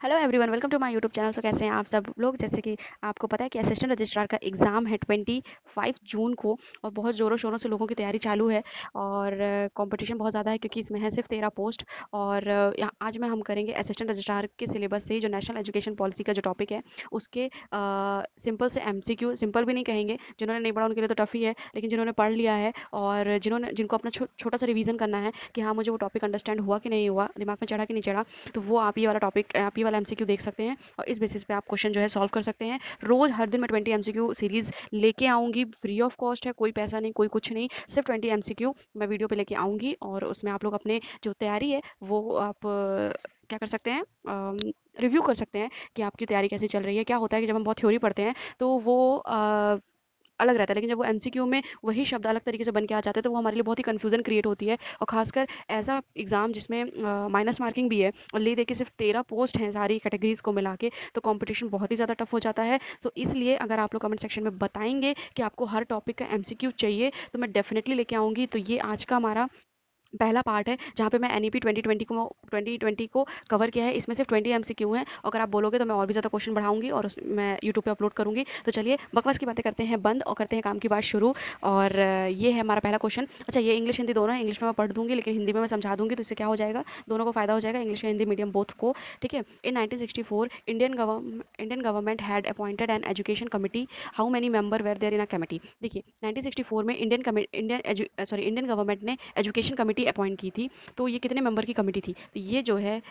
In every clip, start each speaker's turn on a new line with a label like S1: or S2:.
S1: Hello everyone, welcome to my YouTube channel. So कैसे हैं आप सब लोग? जैसे कि आपको पता है कि असिस्टेंट रजिस्ट्रार का एग्ज़ाम है 25 जून को और बहुत ज़ोरों शोरों से लोगों की तैयारी चालू है और कंपटीशन बहुत ज़्यादा है क्योंकि इसमें है सिर्फ 13 पोस्ट। और यहाँ आज में हम करेंगे असिस्टेंट रजिस्ट्रार के सिलेबस से ही जो नेशनल एजुकेशन पॉलिसी का जो टॉपिक है उसके सिंपल से एमसीक्यू, सिंपल भी नहीं कहेंगे, जिन्होंने नहीं पढ़ा उनके लिए तो टफ ही है, लेकिन जिन्होंने पढ़ लिया है और जिनको अपना छोटा सा रिवीजन करना है कि हाँ मुझे वो टॉपिक अंडरस्टैंड हुआ कि नहीं हुआ, दिमाग में चढ़ा कि नहीं चढ़ा, तो वो आप ये वाला एमसीक्यू देख सकते हैं और इस बेसिस पे आप क्वेश्चन जो है सॉल्व कर सकते हैं। रोज हर दिन मैं 20 एमसीक्यू सीरीज लेके आऊंगी, फ्री ऑफ कॉस्ट है, कोई पैसा नहीं, कोई कुछ नहीं, सिर्फ 20 एमसीक्यू मैं वीडियो पे लेके आऊंगी और उसमें आप लोग अपने जो तैयारी है वो आप क्या कर सकते हैं, रिव्यू कर सकते हैं कि आपकी तैयारी कैसी चल रही है। क्या होता है कि जब हम बहुत थ्योरी पढ़ते हैं तो वो अलग रहता है, लेकिन जब वो एमसीक्यू में वही शब्द अलग तरीके से बन के आ जाते हैं तो वो हमारे लिए बहुत ही कन्फ्यूजन क्रिएट होती है। और खासकर ऐसा एग्जाम जिसमें माइनस मार्किंग भी है और ले दे के सिर्फ 13 पोस्ट हैं सारी कैटेगरीज को मिला के, तो कंपटीशन बहुत ही ज़्यादा टफ हो जाता है। तो इसलिए अगर आप लोग कमेंट सेक्शन में बताएंगे कि आपको हर टॉपिक का एमसीक्यू चाहिए तो मैं डेफिनेटली लेके आऊँगी। तो ये आज का हमारा पहला पार्ट है जहाँ पे मैं एनईपी 2020 को कवर किया है। इसमें सिर्फ 20 एमसीक्यू हैं। अगर आप बोलोगे तो मैं और भी ज़्यादा क्वेश्चन बढ़ाऊंगी और मैं यूट्यूब पे अपलोड करूंगी। तो चलिए बकवास की बातें करते हैं बंद और करते हैं काम की बात शुरू। और ये है हमारा पहला क्वेश्चन। अच्छा, ये इंग्लिश हिंदी दोनों है, इंग्लिश में मैं पढ़ दूंगी लेकिन हिंदी में मैं समझा दूंगी, तो इससे क्या हो जाएगा, दोनों को फायदा हो जाएगा, इंग्लिश और हिंदी मीडियम बोथ को। ठीक है। In 1964 Indian government had appointed an education committee. How many member were there in a committee? देखिए 1964 में इंडियन गवर्नमेंट ने एजुकेशन कमिटी अपॉइंट की थी। तो ये कितने मेंबर की कमेटी थी? तो ये जो है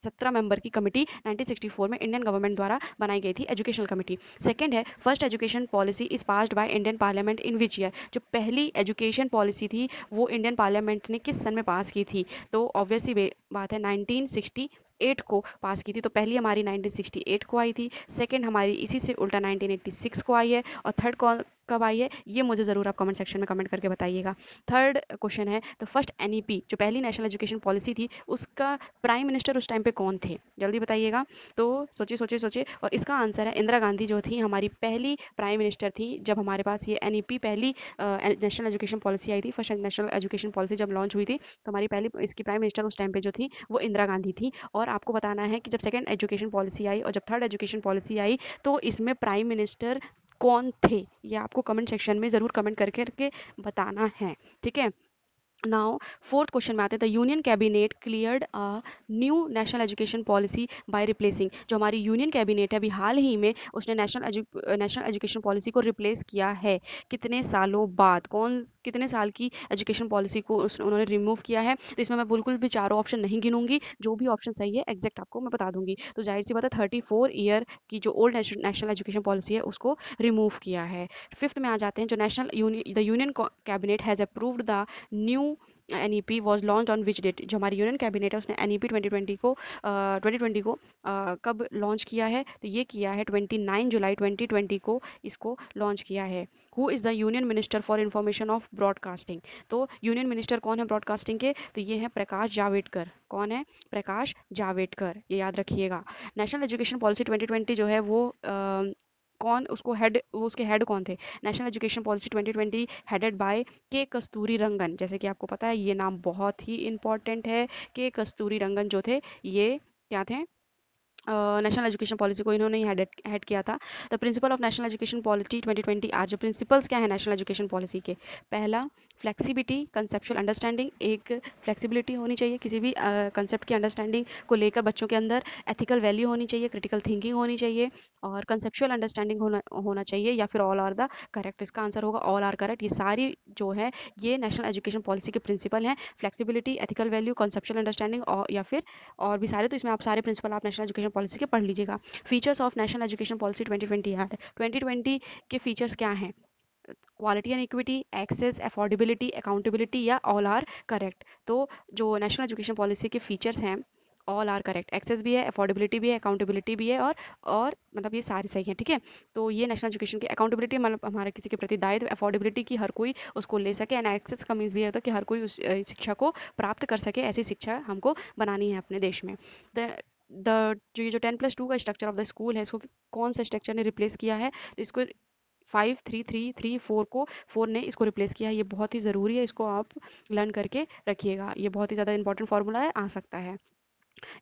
S1: 17 मेंबर की कमेटी 1964 में इंडियन गवर्नमेंट द्वारा बनाई गई थी, एजुकेशनल कमेटी। सेकंड है, first education policy is passed by Indian parliament in which year? जो पहली एजुकेशन पॉलिसी थी वो इंडियन पार्लियामेंट ने किस सन में पास की थी? तो ऑब्वियसली बात है 1968 को पास की थी। तो पहली हमारी 1968 को आई थी, सेकंड हमारी इसी से उल्टा 1986 को आई है और थर्ड कब आई है ये मुझे ज़रूर आप कमेंट सेक्शन में कमेंट करके बताइएगा। थर्ड क्वेश्चन है, तो फर्स्ट एनईपी जो पहली नेशनल एजुकेशन पॉलिसी थी उसका प्राइम मिनिस्टर उस टाइम पे कौन थे? जल्दी बताइएगा। तो सोचिए सोचिए सोचिए, और इसका आंसर है इंदिरा गांधी, जो थी हमारी पहली प्राइम मिनिस्टर थी जब हमारे पास ये एनईपी पहली नेशनल एजुकेशन पॉलिसी आई थी। फर्स्ट नेशनल एजुकेशन पॉलिसी जब लॉन्च हुई थी तो हमारी पहली इसकी प्राइम मिनिस्टर उस टाइम पे जो थी वो इंदिरा गांधी थी। और आपको बताना है कि जब सेकेंड एजुकेशन पॉलिसी आई और जब थर्ड एजुकेशन पॉलिसी आई तो इसमें प्राइम मिनिस्टर कौन थे, ये आपको कमेंट सेक्शन में ज़रूर कमेंट करके बताना है। ठीक है। नाउ फोर्थ क्वेश्चन में आते हैं। The union cabinet cleared a new national education policy by replacing? जो हमारी यूनियन कैबिनेट है अभी हाल ही में उसने नेशनल एजुकेशन पॉलिसी को रिप्लेस किया है। कितने सालों बाद, कौन कितने साल की एजुकेशन पॉलिसी को उन्होंने रिमूव किया है? तो इसमें मैं बिल्कुल भी चारों ऑप्शन नहीं गिनूंगी, जो भी ऑप्शन सही है एग्जैक्ट आपको मैं बता दूंगी। तो जाहिर सी बात है 34 ईयर की जो ओल्ड नेशनल एजुकेशन पॉलिसी है उसको रिमूव किया है। फिफ्थ में आ जाते हैं, जो the union cabinet has approved the new NEP was launch on which date? जो हमारी यूनियन कैबिनेट है उसने एनईपी 2020 को कब लॉन्च किया है? तो ये किया है 29 जुलाई 2020 को इसको लॉन्च किया है। Who is the union minister for information of broadcasting? तो यूनियन मिनिस्टर कौन है ब्रॉडकास्टिंग के? तो ये है प्रकाश जावड़ेकर। कौन है? प्रकाश जावड़ेकर, ये याद रखिएगा। नेशनल एजुकेशन पॉलिसी 2020 जो है वो कौन उसको हेड, वो उसके हेड कौन थे? National education policy 2020 headed by के कस्तूरी रंगन। जैसे कि आपको पता है ये नाम बहुत ही इंपॉर्टेंट है। के कस्तूरी रंगन जो थे ये क्या थे? नेशनल एजुकेशन पॉलिसी को इन्होंने ही हेड किया था। The principle of national education policy 2020 आज जो प्रिंसिपल्स क्या है नेशनल एजुकेशन पॉलिसी के? पहला, फ्लेक्सिबिलिटी कंसेप्चुअल अंडरस्टैंडिंग। एक फ्लेक्सिबिलिटी होनी चाहिए किसी भी कंसेप्ट की अंडरस्टैंडिंग को लेकर बच्चों के अंदर। एथिकल वैल्यू होनी चाहिए, क्रिटिकल थिंकिंग होनी चाहिए और कंसेप्चुअल अंडरस्टैंडिंग होना चाहिए, या फिर ऑल आर द करेक्ट। इसका आंसर होगा ऑल आर करेक्ट। ये सारी जो है ये नेशनल एजुकेशन पॉलिसी के प्रिंसिपल हैं। Flexibility, ethical value, conceptual understanding और या फिर और भी सारे। तो इसमें आप सारे प्रिंसिपल आप नेशनल एजुकेशन पॉलिसी के पढ़ लीजिएगा। Features of national education policy 2020 याद है 2020 के फीचर्स क्या हैं? Quality and equity, access, affordability, accountability या ऑल आर करेक्ट? तो जो नेशनल एजुकेशन पॉलिसी के फीचर्स हैं ऑल आर करेक्ट। एक्सेस भी है, अफोर्डेबिलिटी भी है, अकाउंटेबिलिटी भी है और मतलब ये सारे सही हैं। ठीक है। तो ये नेशनल एजुकेशन की अकाउंटेबिलिटी मतलब हमारे किसी के प्रति दायित्व, अफोर्डेबिलिटी की हर कोई उसको ले सके, एंड एक्सेस का मीन्स भी होता है कि हर कोई उस शिक्षा को प्राप्त कर सके। ऐसी शिक्षा हमको बनानी है अपने देश में। द द जो 10+2 का स्ट्रक्चर ऑफ द स्कूल है इसको कौन सा स्ट्रक्चर ने रिप्लेस किया है? तो इसको 5-3-3-3-4 को 4 ने इसको रिप्लेस किया है। ये बहुत ही ज़रूरी है, इसको आप लर्न करके रखिएगा। ये बहुत ही ज़्यादा इंपॉर्टेंट फार्मूला है, आ सकता है।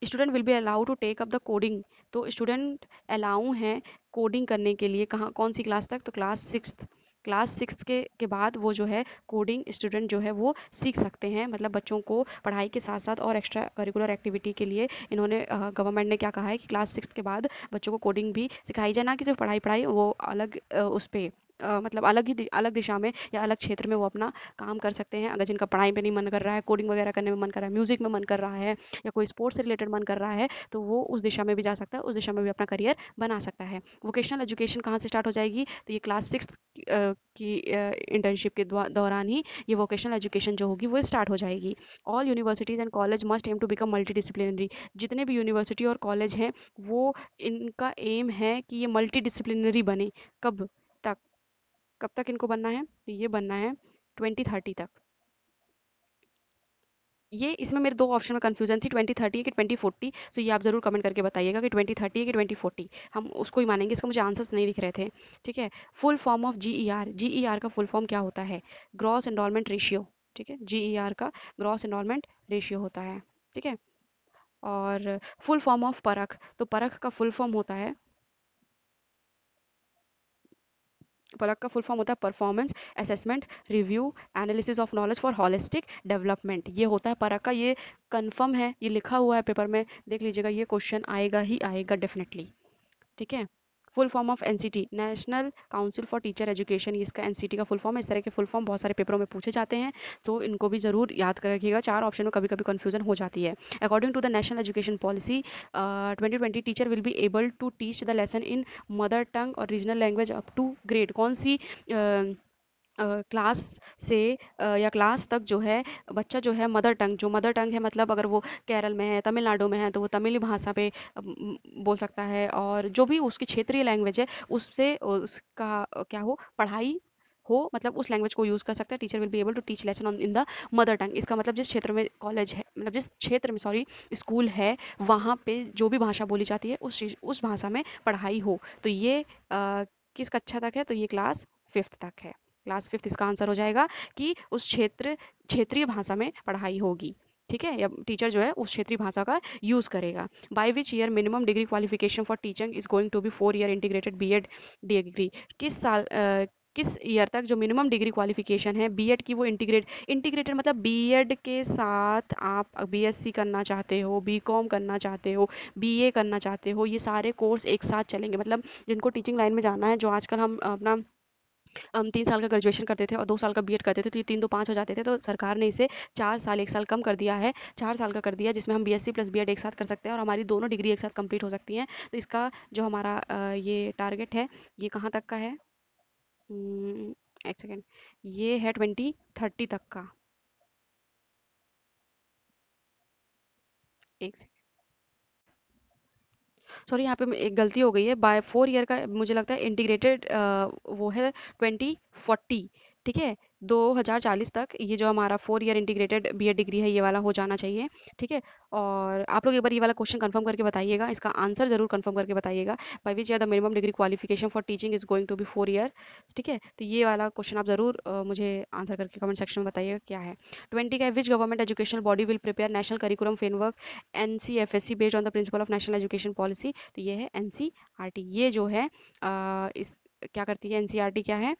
S1: Student will be allow to take up the coding. तो स्टूडेंट अलाउ हैं कोडिंग करने के लिए, कहाँ कौन सी क्लास तक, तो क्लास सिक्स के बाद वो जो है कोडिंग स्टूडेंट जो है वो सीख सकते हैं। मतलब बच्चों को पढ़ाई के साथ साथ और एक्स्ट्रा करिकुलर एक्टिविटी के लिए इन्होंने गवर्नमेंट ने क्या कहा है कि क्लास सिक्स के बाद बच्चों को कोडिंग भी सिखाई जाए, ना कि सिर्फ पढ़ाई पढ़ाई, वो अलग उस पे मतलब अलग दिशा में या अलग क्षेत्र में वो अपना काम कर सकते हैं। अगर जिनका पढ़ाई पे नहीं मन कर रहा है, कोडिंग वगैरह करने में मन कर रहा है, म्यूजिक में मन कर रहा है, या कोई स्पोर्ट्स से रिलेटेड मन कर रहा है, तो वो उस दिशा में भी जा सकता है, उस दिशा में भी अपना करियर बना सकता है। वोकेशनल एजुकेशन कहाँ से स्टार्ट हो जाएगी, तो ये क्लास सिक्स की इंटर्नशिप के दौरान ही ये वोकेशनल एजुकेशन जो होगी वो स्टार्ट हो जाएगी। All universities and college must aim to become multidisciplinary. जितने भी यूनिवर्सिटी और कॉलेज हैं वो, इनका एम है कि ये मल्टी डिसिप्लिनरी बने। कब तक, कब तक इनको बनना है, तो ये बनना है 2030 तक। ये इसमें मेरे दो ऑप्शन में कंफ्यूजन थी, 2030 कि 2040। तो ये आप ज़रूर कमेंट करके बताइएगा कि 2030 है कि 2040, हम उसको ही मानेंगे। इसका मुझे आंसर्स नहीं दिख रहे थे। ठीक है। फुल फॉर्म ऑफ जीईआर का फुल फॉर्म क्या होता है, ग्रॉस एनरोलमेंट रेशियो। ठीक है, जीईआर का ग्रॉस एनरोलमेंट रेशियो होता है। ठीक है। और फुल फॉर्म ऑफ परख, तो परख का फुल फॉर्म होता है, पलक का फुल फॉर्म होता है performance assessment review analysis of knowledge for holistic development. ये होता है परक का, ये कंफर्म है, ये लिखा हुआ है पेपर में, देख लीजिएगा, ये क्वेश्चन आएगा ही आएगा डेफिनेटली। ठीक है। Full form of NCT, national council for teacher education, इसका एनसीटी का फुल फॉर्म है। इस तरह के फुल फॉर्म बहुत सारे पेपरों में पूछे जाते हैं, तो इनको भी जरूर याद कर रखिएगा। चार ऑप्शन में कभी कभी कंफ्यूजन हो जाती है। According to the national education policy 2020, teacher will be able to teach the lesson in mother tongue और regional language up to grade. कौन सी क्लास से या क्लास तक जो है बच्चा जो है मदर टंग, जो मदर टंग है मतलब अगर वो केरल में है, तमिलनाडु में है, तो वो तमिल भाषा पे बोल सकता है, और जो भी उसकी क्षेत्रीय लैंग्वेज है उससे उसका क्या हो पढ़ाई हो, मतलब उस लैंग्वेज को यूज़ कर सकता है। Teacher will be able to teach lesson on in the mother tongue. इसका मतलब जिस क्षेत्र में कॉलेज है, मतलब जिस क्षेत्र में सॉरी स्कूल है, वहाँ पे जो भी भाषा बोली जाती है उस भाषा में पढ़ाई हो। तो ये किस कक्षा तक है, तो ये क्लास फिफ्थ तक है। क्लास फिफ्थ इसका आंसर हो जाएगा कि उस क्षेत्रीय भाषा में पढ़ाई होगी। ठीक है, या टीचर जो है उस क्षेत्रीय भाषा का यूज़ करेगा। By which year minimum degree qualification for teaching is going to be 4 year integrated BEd degree. किस ईयर तक जो मिनिमम डिग्री क्वालिफिकेशन है बीएड की, वो इंटीग्रेटेड मतलब बीएड के साथ आप बीएससी करना चाहते हो, बीकॉम करना चाहते हो, बीए करना चाहते हो, ये सारे कोर्स एक साथ चलेंगे। मतलब जिनको टीचिंग लाइन में जाना है, जो आजकल हम 3 साल का ग्रेजुएशन करते थे और 2 साल का बीएड करते थे, तो ये 3 2 5 हो जाते थे, तो सरकार ने इसे 4 साल 1 साल कम कर दिया है, 4 साल का कर दिया, जिसमें हम बीएससी प्लस बीएड एक साथ कर सकते हैं और हमारी दोनों डिग्री एक साथ कंप्लीट हो सकती हैं। तो इसका जो हमारा ये टारगेट है, ये कहाँ तक का है, एक सेकेंड, ये है 2030 तक का। एक सॉरी, यहाँ पे एक गलती हो गई है, बाय 4 ईयर का मुझे लगता है इंटीग्रेटेड वो है 2040। ठीक है, 2040 तक ये जो हमारा 4 ईयर इंटीग्रेटेड बीएड डिग्री है ये वाला हो जाना चाहिए। ठीक है। और आप लोग एक बार ये वाला क्वेश्चन कंफर्म करके बताइएगा, इसका आंसर जरूर कंफर्म करके बताइएगा। By which year the minimum degree qualification for teaching is going to be 4 year. ठीक है, तो ये वाला क्वेश्चन आप जरूर मुझे आंसर करके कमेंट सेक्शन में बताइएगा क्या है। 20 का, which government educational body will prepare national curriculum framework NCFSC based on the principle of national education policy. तो ये है एनसीईआरटी। ये जो है इस क्या करती है एनसीईआरटी, क्या है,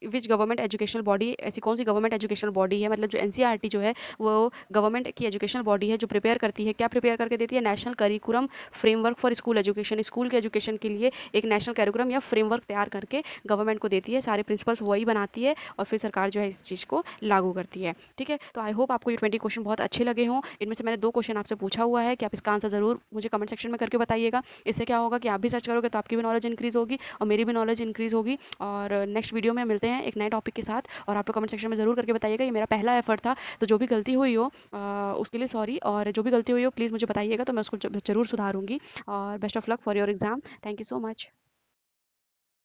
S1: विच गवर्नमेंट एजुकेशनल बॉडी, ऐसी कौन सी गवर्नमेंट एजुकेशनल बॉडी है, मतलब जो एनसीईआरटी जो है वो गवर्नमेंट की एजुकेशनल बॉडी है, जो प्रिपेयर करती है, क्या प्रिपेयर करके देती है, national curriculum framework for school education. School के एजुकेशन के लिए एक नेशनल करिकुलम या फ्रेमवर्क तैयार करके गवर्नमेंट को देती है, सारे प्रिंसिपल्स वही बनाती है और फिर सरकार जो है इस चीज़ को लागू करती है। ठीक है, तो आई होप आपको ये 20 क्वेश्चन बहुत अच्छे लगे हों। इनमें से मैंने 2 क्वेश्चन आपसे पूछा हुआ है कि आप इसका आंसर जरूर मुझे कमेंट सेक्शन में करके बताइएगा। इससे क्या होगा कि आप भी सर्च करोगे तो आपकी भी नॉलेज इंक्रीज होगी और मेरी भी नॉलेज इंक्रीज होगी। और नेक्स्ट वीडियो में मिलते हैं एक नए टॉपिक के साथ, और आप लोग कमेंट सेक्शन में ज़रूर करके बताइएगा। ये मेरा पहला एफर्ट था, तो जो भी गलती हुई हो उसके लिए सॉरी, और जो भी गलती हुई हो प्लीज़ मुझे बताइएगा, तो मैं उसको ज़रूर सुधारूंगी। और best of luck for your exam. Thank you so much.